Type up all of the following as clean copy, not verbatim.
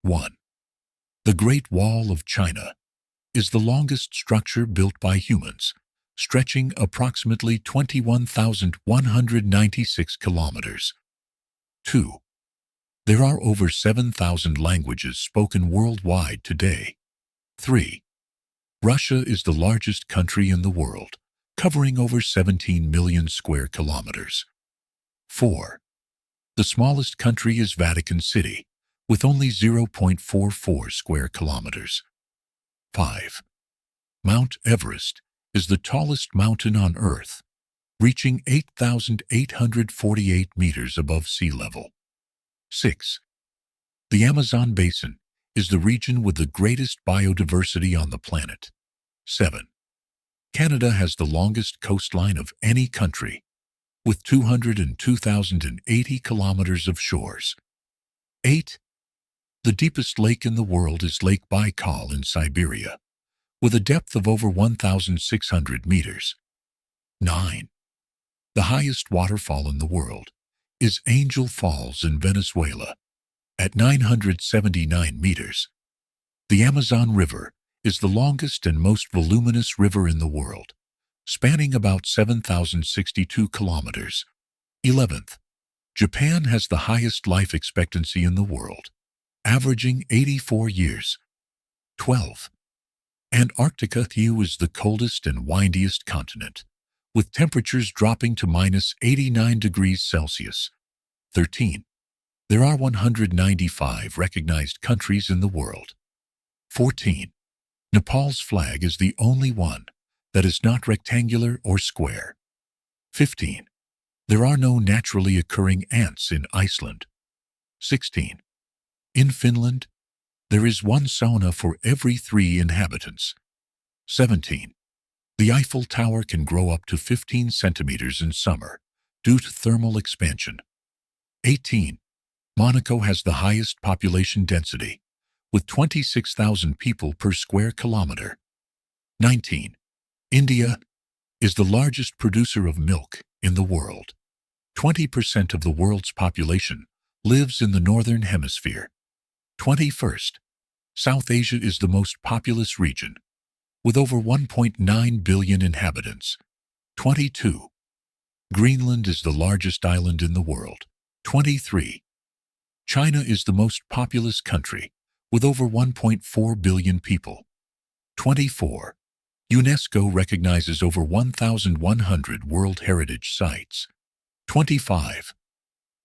1. The Great Wall of China is the longest structure built by humans, stretching approximately 21,196 kilometers. 2. There are over 7,000 languages spoken worldwide today. 3. Russia is the largest country in the world, covering over 17 million square kilometers. 4. The smallest country is Vatican City, with only 0.44 square kilometers. 5. Mount Everest is the tallest mountain on Earth, reaching 8,848 meters above sea level. 6. The Amazon Basin is the region with the greatest biodiversity on the planet. 7. Canada has the longest coastline of any country, with 202,080 kilometers of shores. 8. The deepest lake in the world is Lake Baikal in Siberia, with a depth of over 1,600 meters. 9. The highest waterfall in the world is Angel Falls in Venezuela, at 979 meters. The Amazon River is the longest and most voluminous river in the world, spanning about 7,062 kilometers. 11th, Japan has the highest life expectancy in the world, averaging 84 years. 12. Antarctica is the coldest and windiest continent, with temperatures dropping to minus 89 degrees Celsius. 13. There are 195 recognized countries in the world. 14. Nepal's flag is the only one that is not rectangular or square. 15. There are no naturally occurring ants in Iceland. 16. In Finland, there is one sauna for every 3 inhabitants. 17. The Eiffel Tower can grow up to 15 centimeters in summer due to thermal expansion. 18. Monaco has the highest population density, with 26,000 people per square kilometer. 19. India is the largest producer of milk in the world. 20% of the world's population lives in the Northern Hemisphere. 21st. South Asia is the most populous region, with over 1.9 billion inhabitants. 22. Greenland is the largest island in the world. 23. China is the most populous country, with over 1.4 billion people. 24. UNESCO recognizes over 1,100 World Heritage Sites. 25.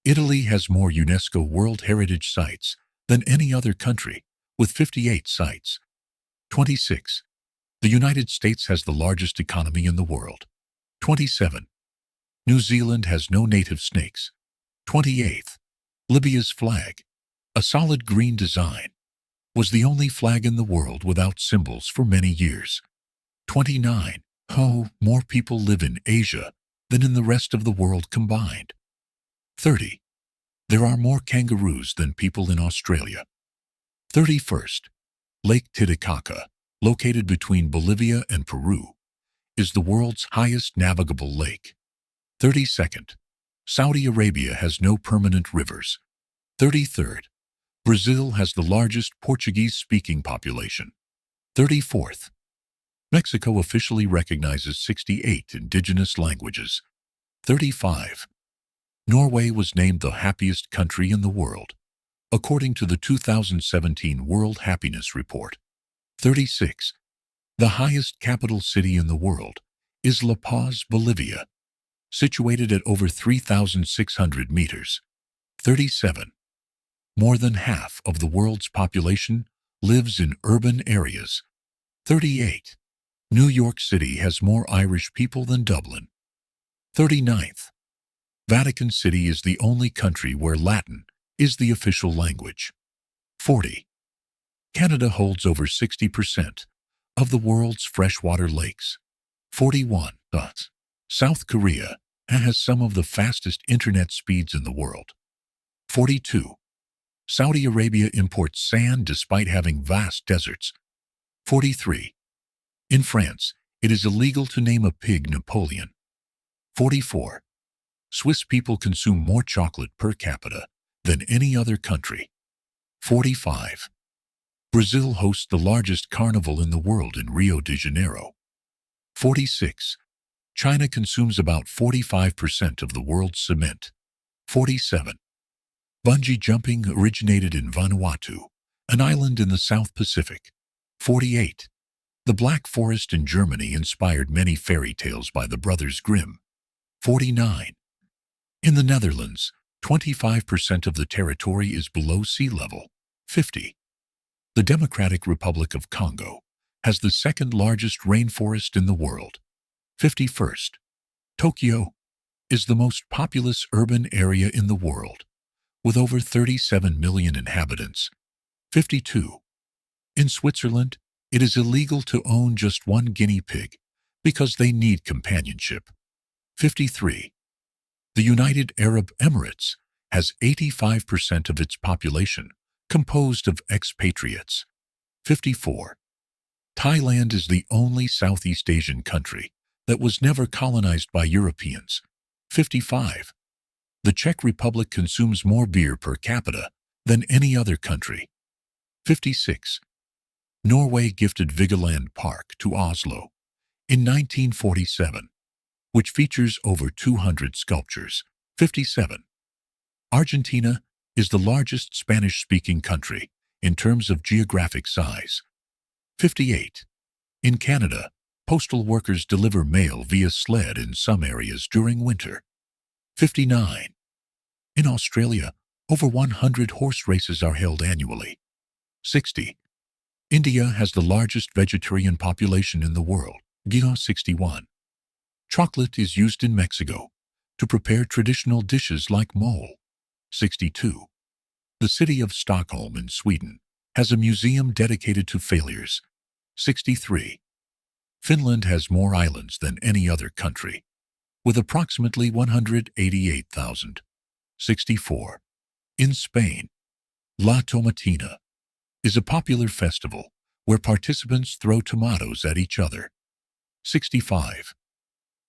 Italy has more UNESCO World Heritage Sites than any other country, with 58 sites. 26. The United States has the largest economy in the world. 27. New Zealand has no native snakes. 28. Libya's flag, a solid green design, was the only flag in the world without symbols for many years. 29. More people live in Asia than in the rest of the world combined. 30. There are more kangaroos than people in Australia. 31st. Lake Titicaca, located between Bolivia and Peru, is the world's highest navigable lake. 32nd. Saudi Arabia has no permanent rivers. 33rd. Brazil has the largest Portuguese-speaking population. 34th. Mexico officially recognizes 68 indigenous languages. 35. Norway was named the happiest country in the world, according to the 2017 World Happiness Report. 36. The highest capital city in the world is La Paz, Bolivia, situated at over 3,600 meters. 37. More than half of the world's population lives in urban areas. 38. New York City has more Irish people than Dublin. 39th. Vatican City is the only country where Latin is the official language. 40. Canada holds over 60% of the world's freshwater lakes. 41. South Korea has some of the fastest internet speeds in the world. 42. Saudi Arabia imports sand despite having vast deserts. 43. In France, it is illegal to name a pig Napoleon. 44. Swiss people consume more chocolate per capita than any other country. 45. Brazil hosts the largest carnival in the world in Rio de Janeiro. 46. China consumes about 45% of the world's cement. 47. Bungee jumping originated in Vanuatu, an island in the South Pacific. 48. The Black Forest in Germany inspired many fairy tales by the Brothers Grimm. 49. In the Netherlands, 25% of the territory is below sea level. 50. The Democratic Republic of Congo has the second largest rainforest in the world. 51st. Tokyo is the most populous urban area in the world, with over 37 million inhabitants. 52. In Switzerland, it is illegal to own just one guinea pig because they need companionship. 53. The United Arab Emirates has 85% of its population composed of expatriates. 54. Thailand is the only Southeast Asian country that was never colonized by Europeans. 55. The Czech Republic consumes more beer per capita than any other country. 56. Norway gifted Vigeland Park to Oslo in 1947, which features over 200 sculptures. 57. Argentina is the largest Spanish-speaking country in terms of geographic size. 58. In Canada, postal workers deliver mail via sled in some areas during winter. 59. In Australia, over 100 horse races are held annually. 60. India has the largest vegetarian population in the world. 61. Chocolate is used in Mexico to prepare traditional dishes like mole. 62. The city of Stockholm in Sweden has a museum dedicated to failures. 63. Finland has more islands than any other country, with approximately 188,000. 64. In Spain, La Tomatina is a popular festival where participants throw tomatoes at each other. 65.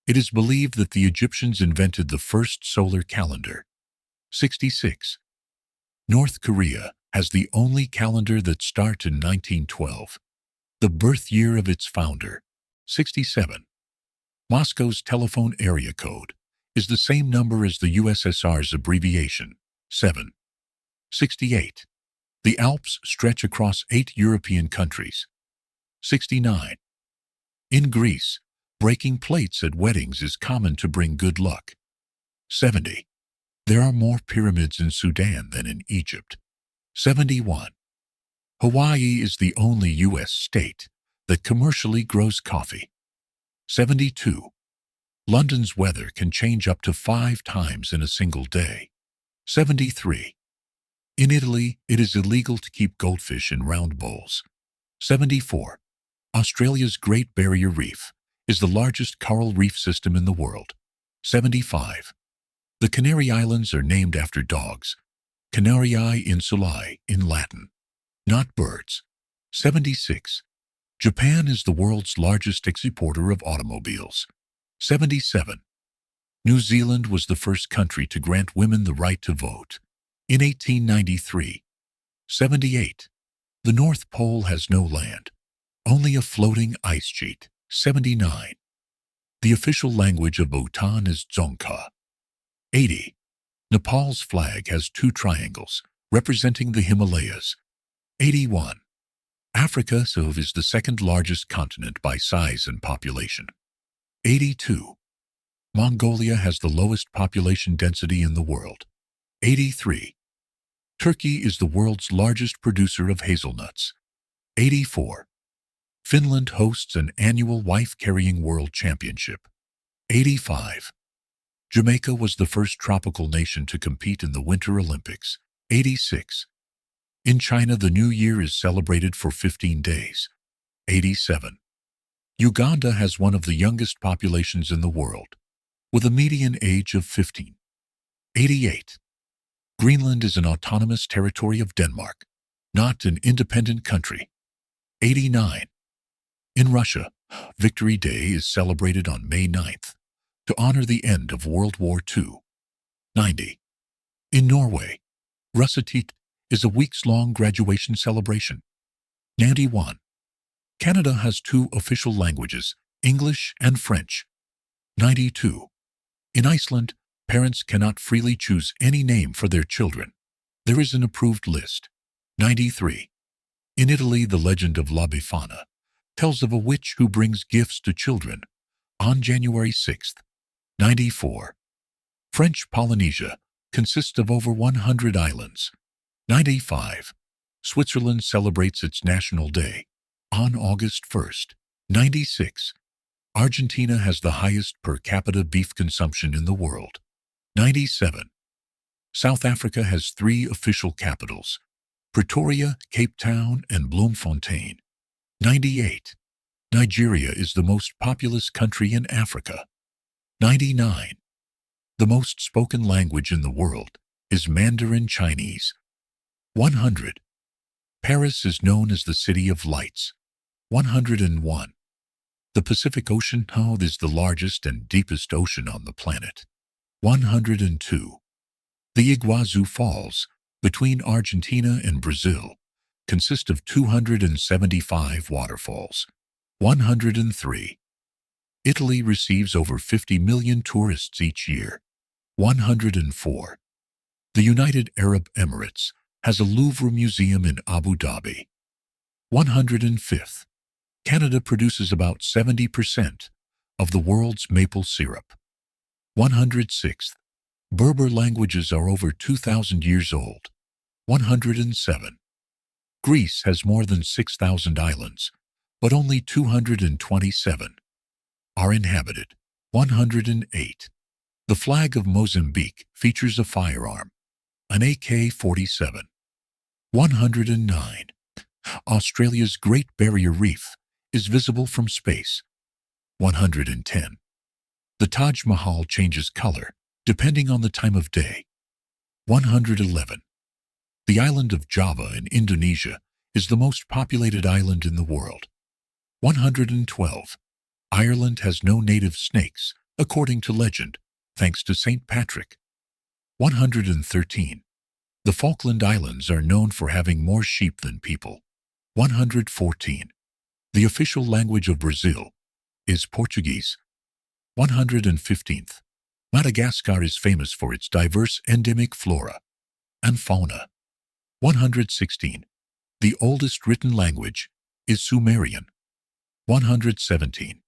It is believed that the Egyptians invented the first solar calendar. 66. North Korea has the only calendar that starts in 1912, the birth year of its founder. 67. Moscow's telephone area code is the same number as the USSR's abbreviation, 7. 68. The Alps stretch across 8 European countries. 69. In Greece, breaking plates at weddings is common to bring good luck. 70. There are more pyramids in Sudan than in Egypt. 71. Hawaii is the only U.S. state that commercially grows coffee. 72. London's weather can change up to 5 times in a single day. 73. In Italy, it is illegal to keep goldfish in round bowls. 74. Australia's Great Barrier Reef is the largest coral reef system in the world. 75. The Canary Islands are named after dogs, Canariae insulae in Latin, not birds. 76. Japan is the world's largest exporter of automobiles. 77. New Zealand was the first country to grant women the right to vote in 1893. 78. The North Pole has no land, only a floating ice sheet. 79. The official language of Bhutan is Dzongkha. 80. Nepal's flag has 2 triangles representing the Himalayas. 81. Africa is the second largest continent by size and population. 82. Mongolia has the lowest population density in the world. 83. Turkey is the world's largest producer of hazelnuts. 84. Finland hosts an annual wife-carrying world championship. 85. Jamaica was the first tropical nation to compete in the Winter Olympics. 86. In China, the New Year is celebrated for 15 days. 87. Uganda has one of the youngest populations in the world, with a median age of 15. 88. Greenland is an autonomous territory of Denmark, not an independent country. 89. In Russia, Victory Day is celebrated on May 9th to honor the end of World War II. 90. In Norway, Russetit is a weeks-long graduation celebration. 91. Canada has two official languages, English and French. 92. In Iceland, parents cannot freely choose any name for their children. There is an approved list. 93. In Italy, the legend of La Befana tells of a witch who brings gifts to children on January 6th. 94. French Polynesia consists of over 100 islands. 95. Switzerland celebrates its National Day on August 1st. 96. Argentina has the highest per capita beef consumption in the world. 97. South Africa has three official capitals, Pretoria, Cape Town, and Bloemfontein. 98. Nigeria is the most populous country in Africa. 99. The most spoken language in the world is Mandarin Chinese. 100. Paris is known as the City of Lights. 101. The Pacific Ocean is the largest and deepest ocean on the planet. 102. The Iguazu Falls, between Argentina and Brazil, consist of 275 waterfalls. 103. Italy receives over 50 million tourists each year. 104. The United Arab Emirates has a Louvre Museum in Abu Dhabi. 105. Canada produces about 70% of the world's maple syrup. 106. Berber languages are over 2,000 years old. 107. Greece has more than 6,000 islands, but only 227 are inhabited. 108. The flag of Mozambique features a firearm, an AK-47. 109. Australia's Great Barrier Reef is visible from space. 110. The Taj Mahal changes color depending on the time of day. 111. The island of Java in Indonesia is the most populated island in the world. 112. Ireland has no native snakes, according to legend, thanks to St. Patrick. 113. The Falkland Islands are known for having more sheep than people. 114. The official language of Brazil is Portuguese. 115th. Madagascar is famous for its diverse endemic flora and fauna. 116. The oldest written language is Sumerian. 117.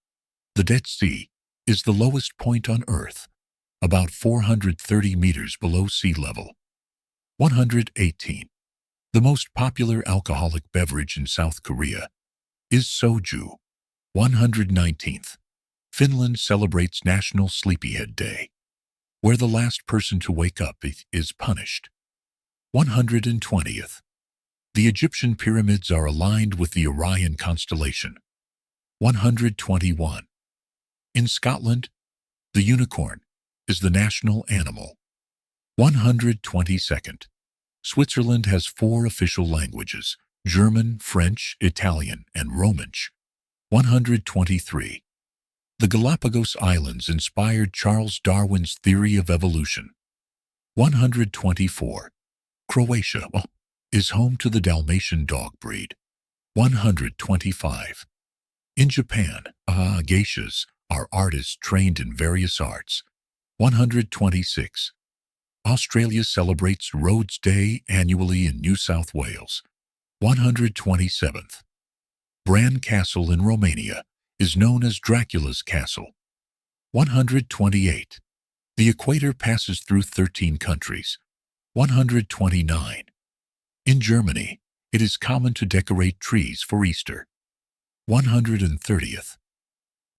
The Dead Sea is the lowest point on Earth, about 430 meters below sea level. 118. The most popular alcoholic beverage in South Korea is soju. 119th. Finland celebrates National Sleepyhead Day, where the last person to wake up is punished. 120th. The Egyptian pyramids are aligned with the Orion constellation. 121. In Scotland, the unicorn is the national animal. 122nd. Switzerland has 4 official languages, German, French, Italian, and Romansh. 123. The Galapagos Islands inspired Charles Darwin's theory of evolution. 124. Croatia is home to the Dalmatian dog breed. 125. In Japan, geishas are artists trained in various arts. 126. Australia celebrates Rhodes Day annually in New South Wales. 127th. Bran Castle in Romania is known as Dracula's Castle. 128. The equator passes through 13 countries. 129. In Germany, it is common to decorate trees for Easter. 130th.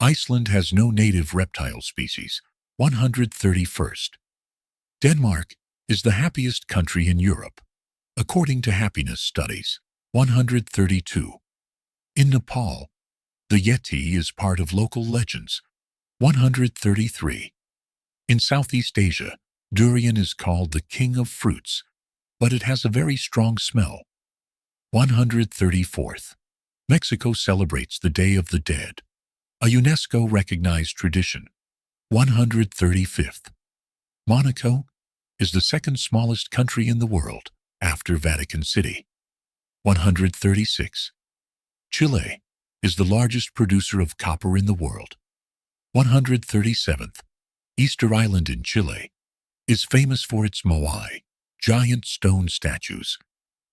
Iceland has no native reptile species. 131st. Denmark is the happiest country in Europe, according to happiness studies. 132. In Nepal, the Yeti is part of local legends. 133. In Southeast Asia, durian is called the king of fruits, but it has a very strong smell. 134th. Mexico celebrates the Day of the Dead, a UNESCO-recognized tradition. 135th. Monaco is the second smallest country in the world. after Vatican City. 136. Chile is the largest producer of copper in the world. 137th. Easter Island in Chile is famous for its moai, giant stone statues.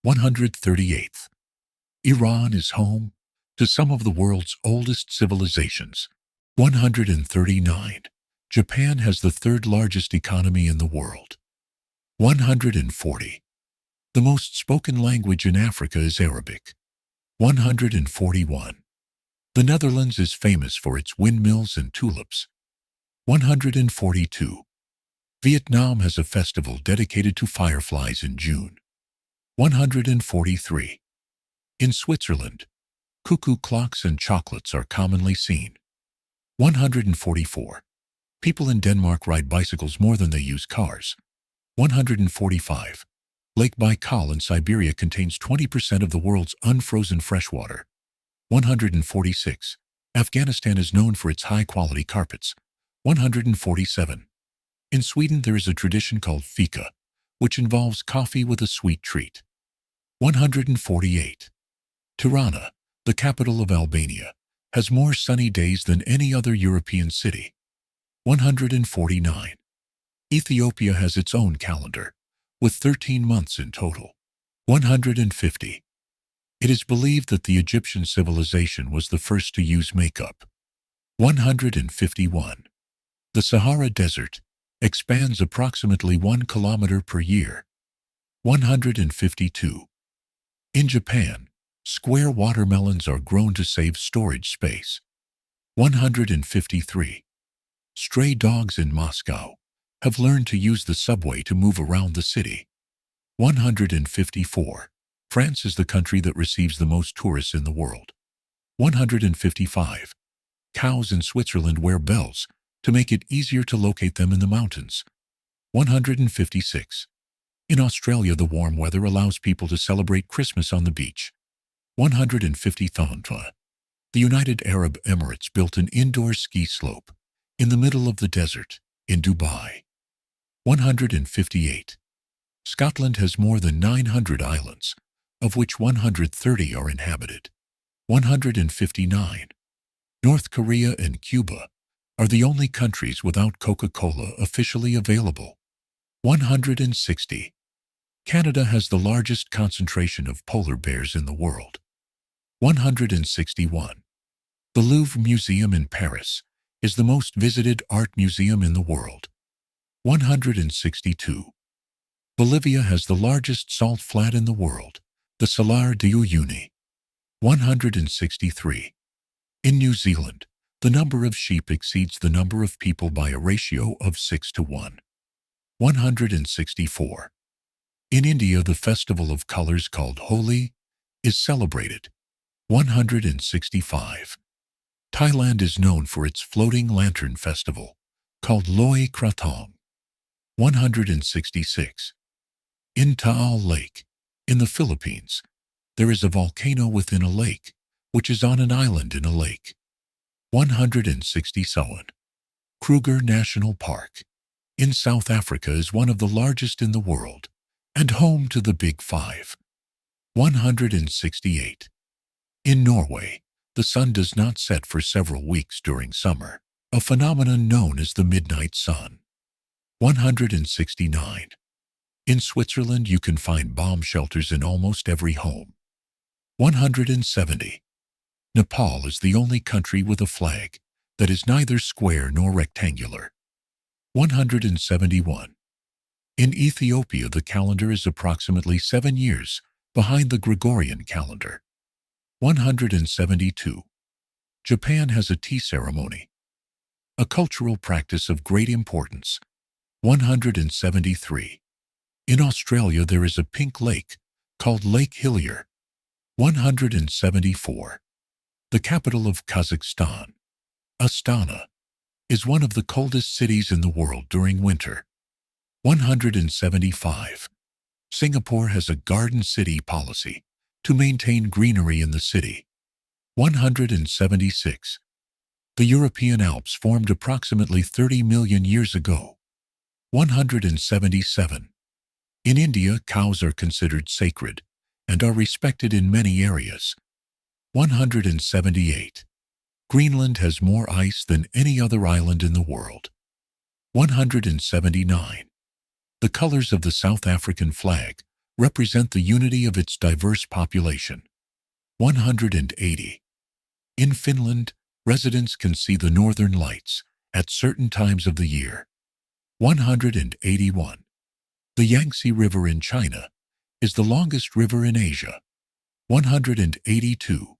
138th. Iran is home to some of the world's oldest civilizations. 139. Japan has the third largest economy in the world. 140. The most spoken language in Africa is Arabic. 141. The Netherlands is famous for its windmills and tulips. 142. Vietnam has a festival dedicated to fireflies in June. 143. In Switzerland, cuckoo clocks and chocolates are commonly seen. 144. People in Denmark ride bicycles more than they use cars. 145. Lake Baikal in Siberia contains 20% of the world's unfrozen freshwater. 146. Afghanistan is known for its high-quality carpets. 147. In Sweden there is a tradition called fika, which involves coffee with a sweet treat. 148. Tirana, the capital of Albania, has more sunny days than any other European city. 149. Ethiopia has its own calendar, with 13 months in total. 150. It is believed that the Egyptian civilization was the first to use makeup. 151. The Sahara Desert expands approximately 1 kilometer per year. 152. In Japan, square watermelons are grown to save storage space. 153. Stray dogs in Moscow have learned to use the subway to move around the city. 154. France is the country that receives the most tourists in the world. 155. Cows in Switzerland wear bells to make it easier to locate them in the mountains. 156. In Australia, the warm weather allows people to celebrate Christmas on the beach. 150. The United Arab Emirates built an indoor ski slope in the middle of the desert in Dubai. 158. Scotland has more than 900 islands, of which 130 are inhabited. 159. North Korea and Cuba are the only countries without Coca-Cola officially available. 160. Canada has the largest concentration of polar bears in the world. 161. The Louvre Museum in Paris is the most visited art museum in the world. 162. Bolivia has the largest salt flat in the world, the Salar de Uyuni. 163. In New Zealand, the number of sheep exceeds the number of people by a ratio of 6 to 1. 164. In India, the festival of colors called Holi is celebrated. 165. Thailand is known for its floating lantern festival, called Loy Krathong. 166. In Taal Lake, in the Philippines, there is a volcano within a lake, which is on an island in a lake. 167. Kruger National Park in South Africa is one of the largest in the world and home to the Big Five. 168. In Norway, the sun does not set for several weeks during summer, a phenomenon known as the midnight sun. 169. In Switzerland, you can find bomb shelters in almost every home. 170. Nepal is the only country with a flag that is neither square nor rectangular. 171. In Ethiopia, the calendar is approximately 7 years behind the Gregorian calendar. 172. Japan has a tea ceremony, a cultural practice of great importance. 173. In Australia, there is a pink lake called Lake Hillier. 174. The capital of Kazakhstan, Astana, is one of the coldest cities in the world during winter. 175. Singapore has a garden city policy to maintain greenery in the city. 176. The European Alps formed approximately 30 million years ago. 177. In India, cows are considered sacred and are respected in many areas. 178. Greenland has more ice than any other island in the world. 179. The colors of the South African flag represent the unity of its diverse population. 180. In Finland, residents can see the northern lights at certain times of the year. 181. The Yangtze River in China is the longest river in Asia. 182.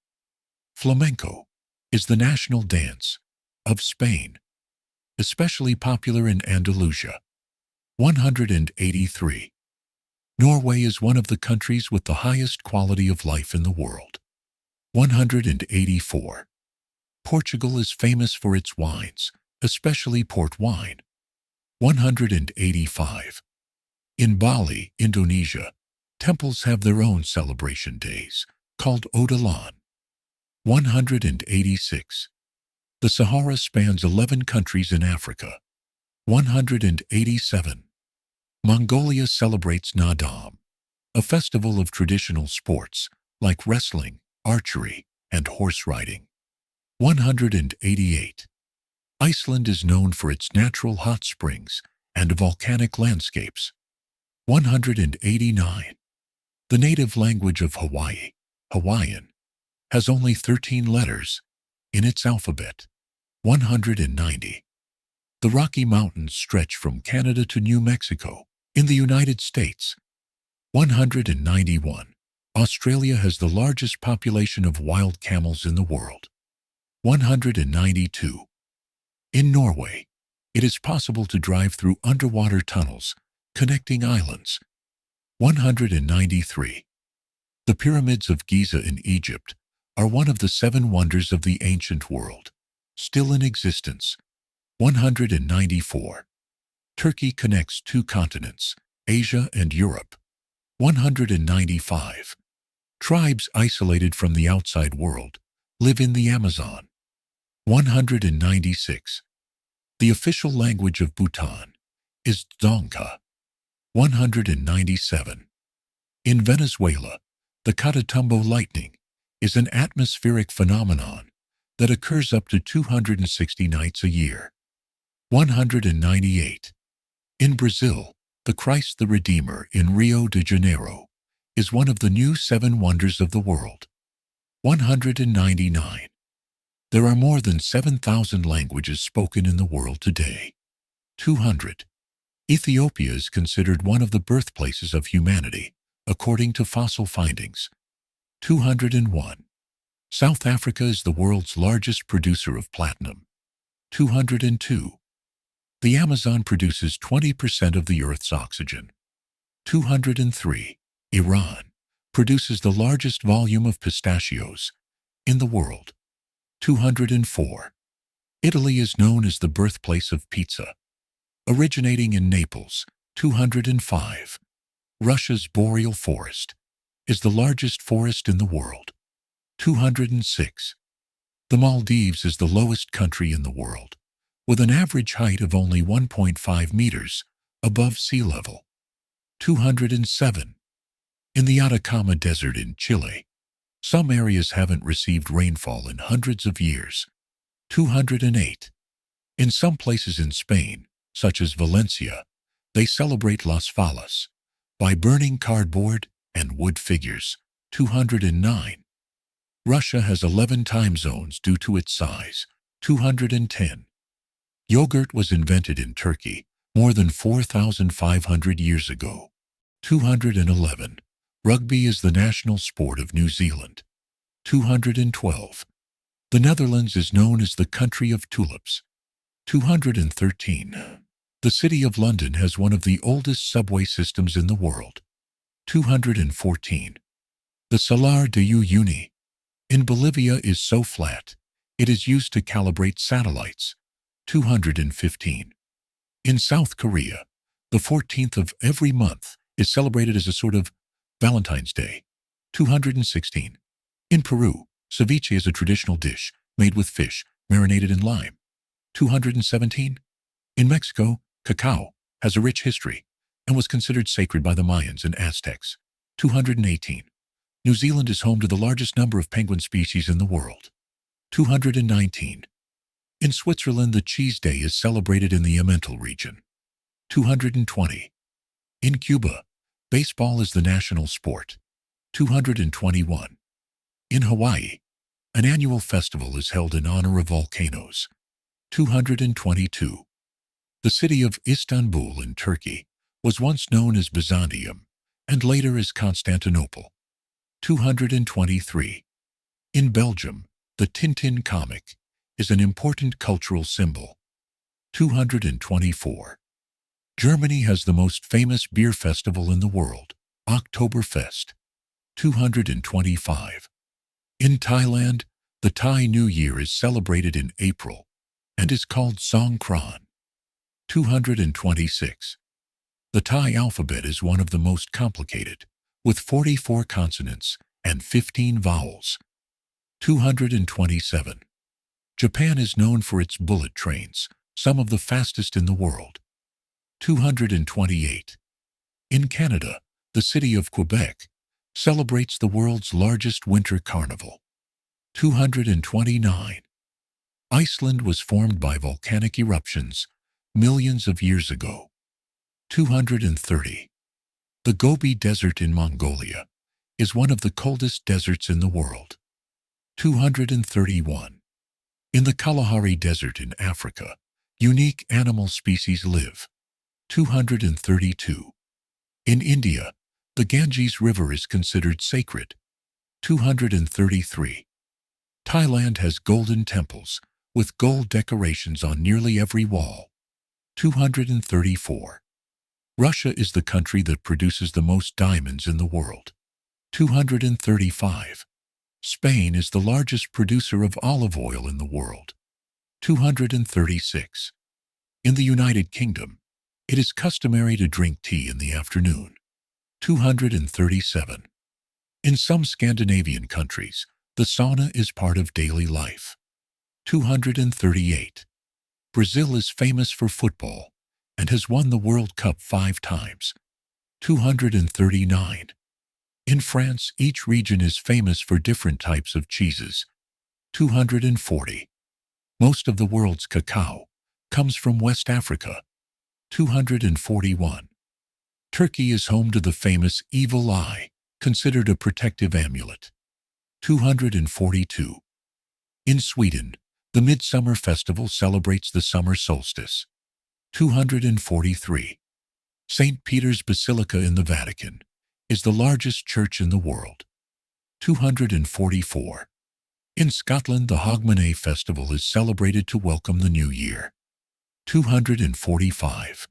Flamenco is the national dance of Spain, especially popular in Andalusia. 183. Norway is one of the countries with the highest quality of life in the world. 184. Portugal is famous for its wines, especially port wine. 185. In Bali, Indonesia, temples have their own celebration days, called Odalan. 186. The Sahara spans 11 countries in Africa. 187. Mongolia celebrates Nadam, a festival of traditional sports like wrestling, archery, and horse riding. 188. Iceland is known for its natural hot springs and volcanic landscapes. 189. The native language of Hawaii, Hawaiian, has only 13 letters in its alphabet. 190. The Rocky Mountains stretch from Canada to New Mexico in the United States. 191. Australia has the largest population of wild camels in the world. 192. In Norway, it is possible to drive through underwater tunnels connecting islands. 193. The pyramids of Giza in Egypt are one of the 7 wonders of the ancient world, still in existence. 194. Turkey connects 2 continents, Asia and Europe. 195. Tribes isolated from the outside world live in the Amazon. 196. The official language of Bhutan is Dzongkha. 197. In Venezuela, the Catatumbo lightning is an atmospheric phenomenon that occurs up to 260 nights a year. 198. In Brazil, the Christ the Redeemer in Rio de Janeiro is one of the new 7 wonders of the world. 199. There are more than 7,000 languages spoken in the world today. 200. Ethiopia is considered one of the birthplaces of humanity, according to fossil findings. 201. South Africa is the world's largest producer of platinum. 202. The Amazon produces 20% of the Earth's oxygen. 203. Iran produces the largest volume of pistachios in the world. 204. Italy is known as the birthplace of pizza, originating in Naples. 205. Russia's boreal forest is the largest forest in the world. 206. The Maldives is the lowest country in the world, with an average height of only 1.5 meters above sea level. 207. In the Atacama Desert in Chile, some areas haven't received rainfall in hundreds of years. 208. In some places in Spain, such as Valencia, they celebrate Las Fallas by burning cardboard and wood figures. 209. Russia has 11 time zones due to its size. 210. Yogurt was invented in Turkey more than 4,500 years ago. 211. Rugby is the national sport of New Zealand. 212. The Netherlands is known as the country of tulips. 213. The City of London has one of the oldest subway systems in the world. 214. The Salar de Uyuni in Bolivia is so flat, it is used to calibrate satellites. 215. In South Korea, the 14th of every month is celebrated as a sort of Valentine's Day. 216. In Peru, ceviche is a traditional dish made with fish marinated in lime. 217. In Mexico, cacao has a rich history, and was considered sacred by the Mayans and Aztecs. 218. New Zealand is home to the largest number of penguin species in the world. 219. In Switzerland, the Cheese Day is celebrated in the Emmental region. 220. In Cuba, baseball is the national sport. 221. In Hawaii, an annual festival is held in honor of volcanoes. 222. The city of Istanbul in Turkey was once known as Byzantium and later as Constantinople. 223. In Belgium, the Tintin comic is an important cultural symbol. 224. Germany has the most famous beer festival in the world, Oktoberfest. 225. In Thailand, the Thai New Year is celebrated in April and is called Songkran. 226. The Thai alphabet is one of the most complicated, with 44 consonants and 15 vowels. 227. Japan is known for its bullet trains, some of the fastest in the world. 228. In Canada, the city of Quebec celebrates the world's largest winter carnival. 229. Iceland was formed by volcanic eruptions millions of years ago. 230. The Gobi Desert in Mongolia is one of the coldest deserts in the world. 231. In the Kalahari Desert in Africa, unique animal species live. 232. In India, the Ganges River is considered sacred. 233. Thailand has golden temples with gold decorations on nearly every wall. 234. Russia is the country that produces the most diamonds in the world. 235. Spain is the largest producer of olive oil in the world. 236. In the United Kingdom, it is customary to drink tea in the afternoon. 237. In some Scandinavian countries, the sauna is part of daily life. 238. Brazil is famous for football and has won the World Cup 5 times. 239. In France, each region is famous for different types of cheeses. 240. Most of the world's cacao comes from West Africa. 241. Turkey is home to the famous evil eye, considered a protective amulet. 242. In Sweden, the Midsummer Festival celebrates the summer solstice. 243. St. Peter's Basilica in the Vatican is the largest church in the world. 244. In Scotland, the Hogmanay Festival is celebrated to welcome the new year. 245.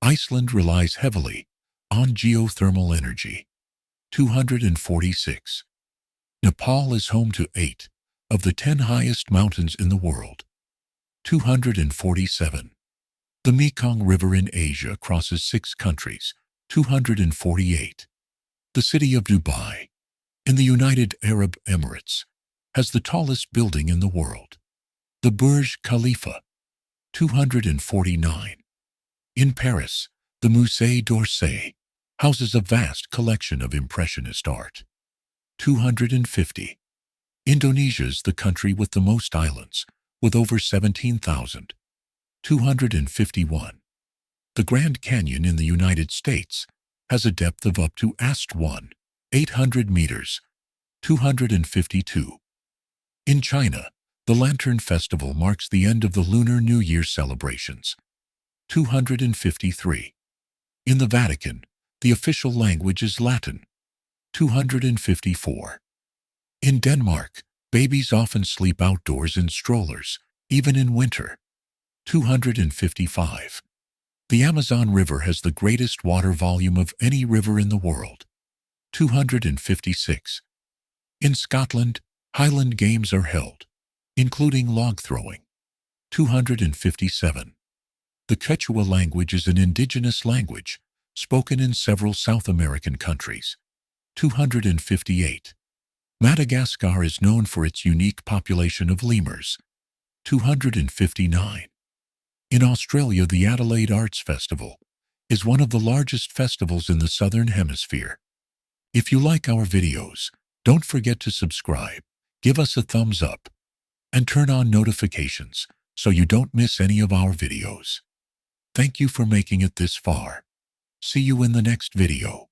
Iceland relies heavily on geothermal energy. 246. Nepal is home to 8 of the 10 highest mountains in the world. 247. The Mekong River in Asia crosses 6 countries. 248. The city of Dubai, in the United Arab Emirates, has the tallest building in the world, the Burj Khalifa. 249. In Paris, the Musée d'Orsay houses a vast collection of Impressionist art. 250. Indonesia is the country with the most islands, with over 17,000. 251. The Grand Canyon in the United States has a depth of up to 800 meters. 252. In China, the Lantern Festival marks the end of the Lunar New Year celebrations. 253. In the Vatican, the official language is Latin. 254. In Denmark, babies often sleep outdoors in strollers, even in winter. 255. The Amazon River has the greatest water volume of any river in the world. 256. In Scotland, Highland Games are held, including log throwing. 257. The Quechua language is an indigenous language spoken in several South American countries. 258. Madagascar is known for its unique population of lemurs. 259. In Australia, the Adelaide Arts Festival is one of the largest festivals in the Southern Hemisphere. If you like our videos, don't forget to subscribe, give us a thumbs up, and turn on notifications so you don't miss any of our videos. Thank you for making it this far. See you in the next video.